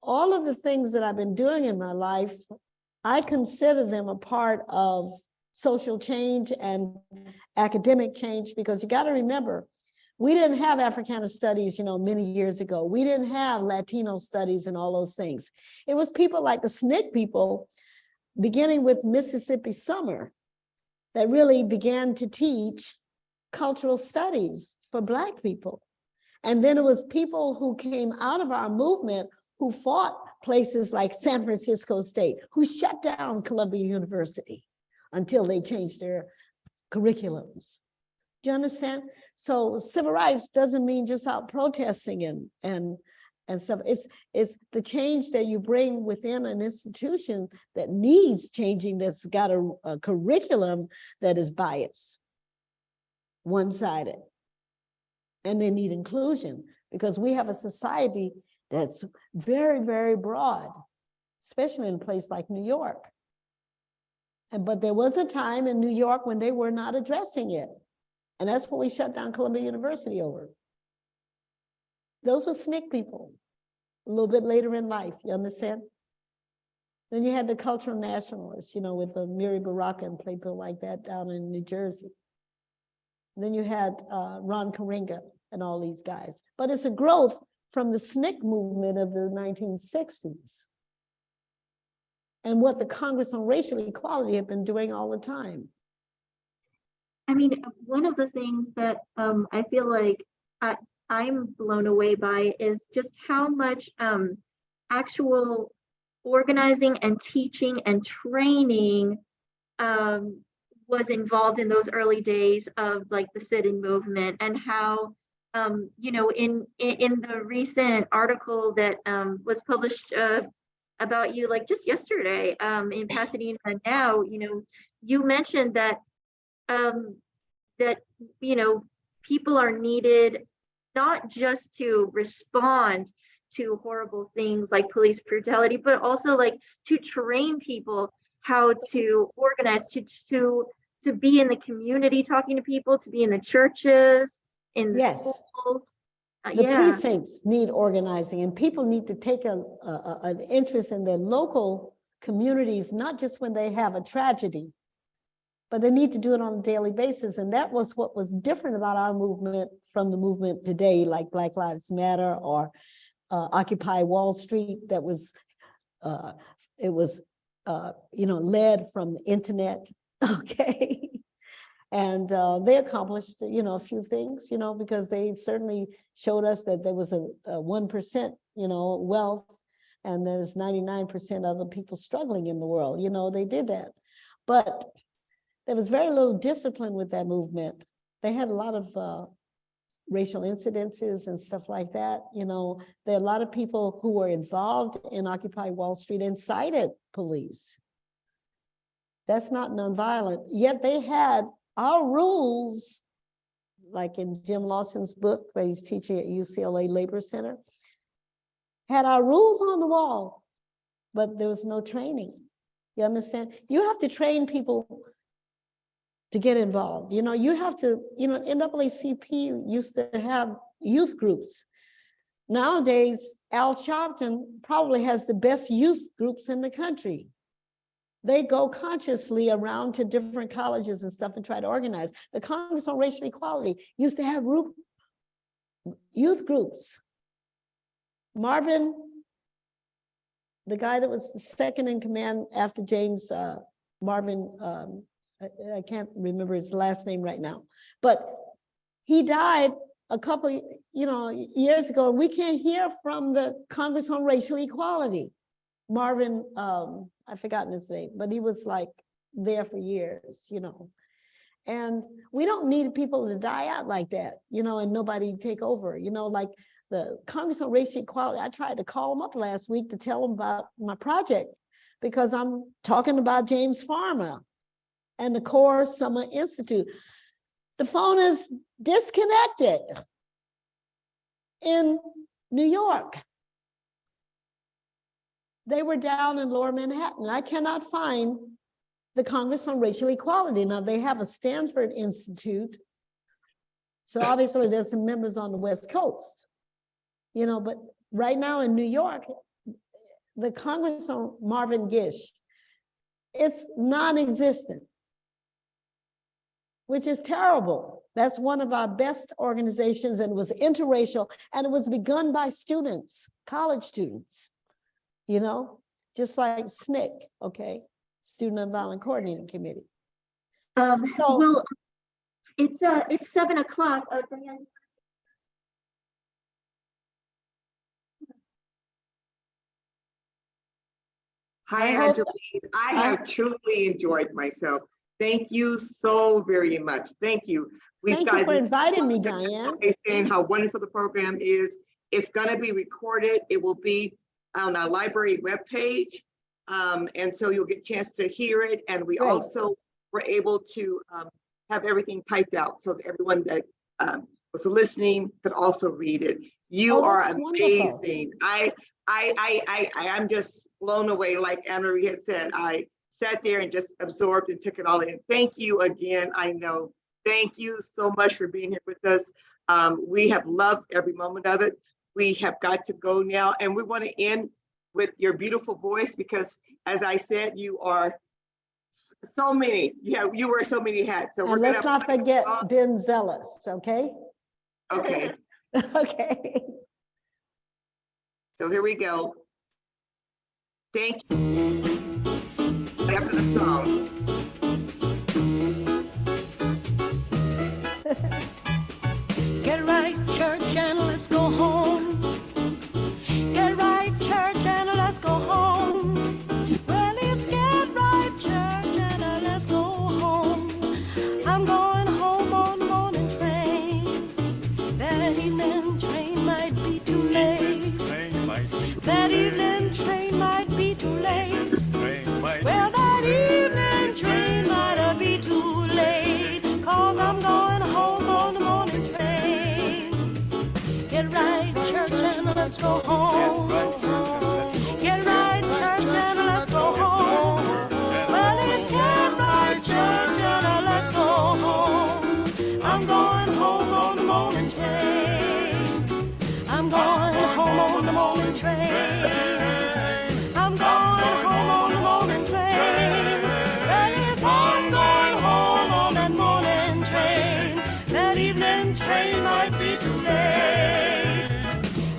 all of the things that I've been doing in my life, I consider them a part of social change and academic change, because you got to remember, we didn't have Africana studies, many years ago. We didn't have Latino studies and all those things. It was people like the SNCC people, beginning with Mississippi Summer, that really began to teach cultural studies for Black people. And then it was people who came out of our movement who fought places like San Francisco State, who shut down Columbia University until they changed their curriculums. Do you understand? So civil rights doesn't mean just out protesting and stuff. It's the change that you bring within an institution that needs changing, that's got a curriculum that is biased, one-sided. And they need inclusion, because we have a society that's very, very broad, especially in a place like New York. But there was a time in New York when they were not addressing it. And that's what we shut down Columbia University over. Those were SNCC people. a little bit later in life, you understand? Then you had the cultural nationalists, you know, with Miri Baraka and people like that down in New Jersey. Then you had Ron Karenga and all these guys. But it's a growth from the SNCC movement of the 1960s and what the Congress on Racial Equality had been doing all the time. I mean, one of the things that I feel like I'm blown away by is just how much actual organizing and teaching and training was involved in those early days of like the sit-in movement, and how you know, in the recent article that was published about you like just yesterday in Pasadena Now, you know, you mentioned that that, you know, people are needed not just to respond to horrible things like police brutality, but also like to train people how to organize, to be in the community, talking to people, to be in the churches, in the schools. The precincts need organizing, and people need to take an interest in their local communities, not just when they have a tragedy, but they need to do it on a daily basis. And that was what was different about our movement from the movement today, like Black Lives Matter or Occupy Wall Street. That was, it was, you know, led from the internet, okay? And they accomplished, you know, a few things, you know, because they certainly showed us that there was a 1%, you know, wealth, and there's 99% other people struggling in the world. You know, they did that. But there was very little discipline with that movement. They had a lot of racial incidences and stuff like that. You know, there are a lot of people who were involved in Occupy Wall Street incited police. That's not nonviolent. Yet they had our rules, like in Jim Lawson's book that he's teaching at UCLA Labor Center, had our rules on the wall, but there was no training. You understand? You have to train people to get involved. You know, you have to, you know, NAACP used to have youth groups. Nowadays, Al Sharpton probably has the best youth groups in the country. They go consciously around to different colleges and stuff and try to organize. The Congress on Racial Equality used to have youth groups. Marvin, the guy that was the second in command after James, Marvin, I can't remember his last name right now, but he died a couple, you know, years ago, and we can't hear from the Congress on Racial Equality. Marvin, I've forgotten his name, but he was like there for years, you know. And we don't need people to die out like that, you know, and nobody take over, you know, like the Congress on Racial Equality. I tried to call them up last week to tell them about my project because I'm talking about James Farmer and the Core Summer Institute. The phone is disconnected in New York. They were down in Lower Manhattan. I cannot find the Congress on Racial Equality. Now they have a Stanford Institute. So obviously there's some members on the West Coast, you know, but right now in New York, the Congress on Marvin Gish, it's non-existent, which is terrible. That's one of our best organizations, and it was interracial, and it was begun by students, college students, you know, just like SNCC, okay, Student Nonviolent Coordinating Committee. Well, it's 7 o'clock. Diane. Hi, Angeline. I have truly enjoyed myself. Thank you so very much. Thank you. Thank you for inviting me, Diane. Saying how wonderful the program is. It's going to be recorded. It will be on our library webpage. And so you'll get a chance to hear it. And we also were able to have everything typed out so that everyone that was listening could also read it. You are amazing. Wonderful. I'm just blown away. Like Anne-Marie had said, I sat there and just absorbed and took it all in. Thank you again. I know. Thank you so much for being here with us. We have loved every moment of it. we have got to go now, and we want to end with your beautiful voice because, as I said, you are so many. Yeah, you wear so many hats. So And we're let's gonna not forget Ben Zealous, okay? Okay, Okay. so here we go. Thank you. After the song. Get right, church, and let's go home. Get right, church, and let's go home. Well, it's get right, church, and let's go home. I'm going home on the morning train. That evening train might be too late. That evening train might be too late. Well, that evening train might be too late. 'Cause I'm going home on the morning train. Get right, church, and let's go home. Get right, church, and let's go home. Well, it's get right, church, and let's go home. I'm going home on the morning train. I'm going home on the morning train. I'm going home on the morning train. Well, yes, I'm going home on that morning train. That evening train might be too late.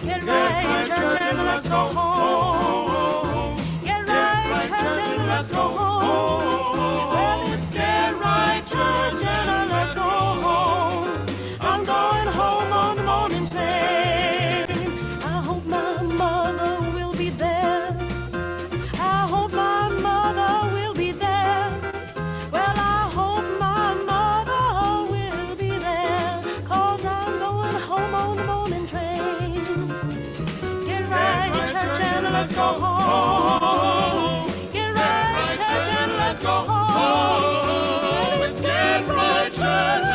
Get right, church, and let's go home. Get right, church, and let's go home. Well, it's get right, church, and let's go home. I'm going home on the morning train. I hope my mother will be there. I hope my mother will be there. Well, I hope my mother will be there. 'Cause I'm going home on the morning train. Get right, church, and let's go home. Get right, church, and let's go home. Let's get right, church,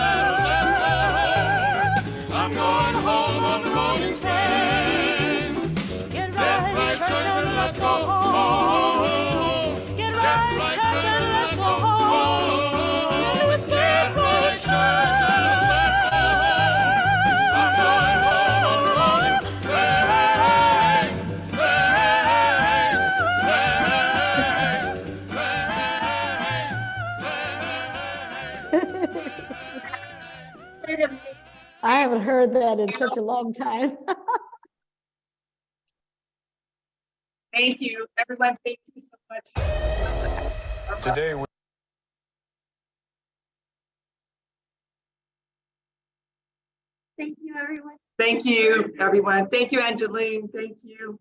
I'm going home on the morning train. Get right, church, and let's go home. Get right, church, and let's go home. Let's get right, church, I'm going home on the morning train. I haven't heard that in such a long time. Thank you, everyone. Thank you so much. Today, Thank you, everyone. Thank you, everyone. Thank you, Angeline. Thank you.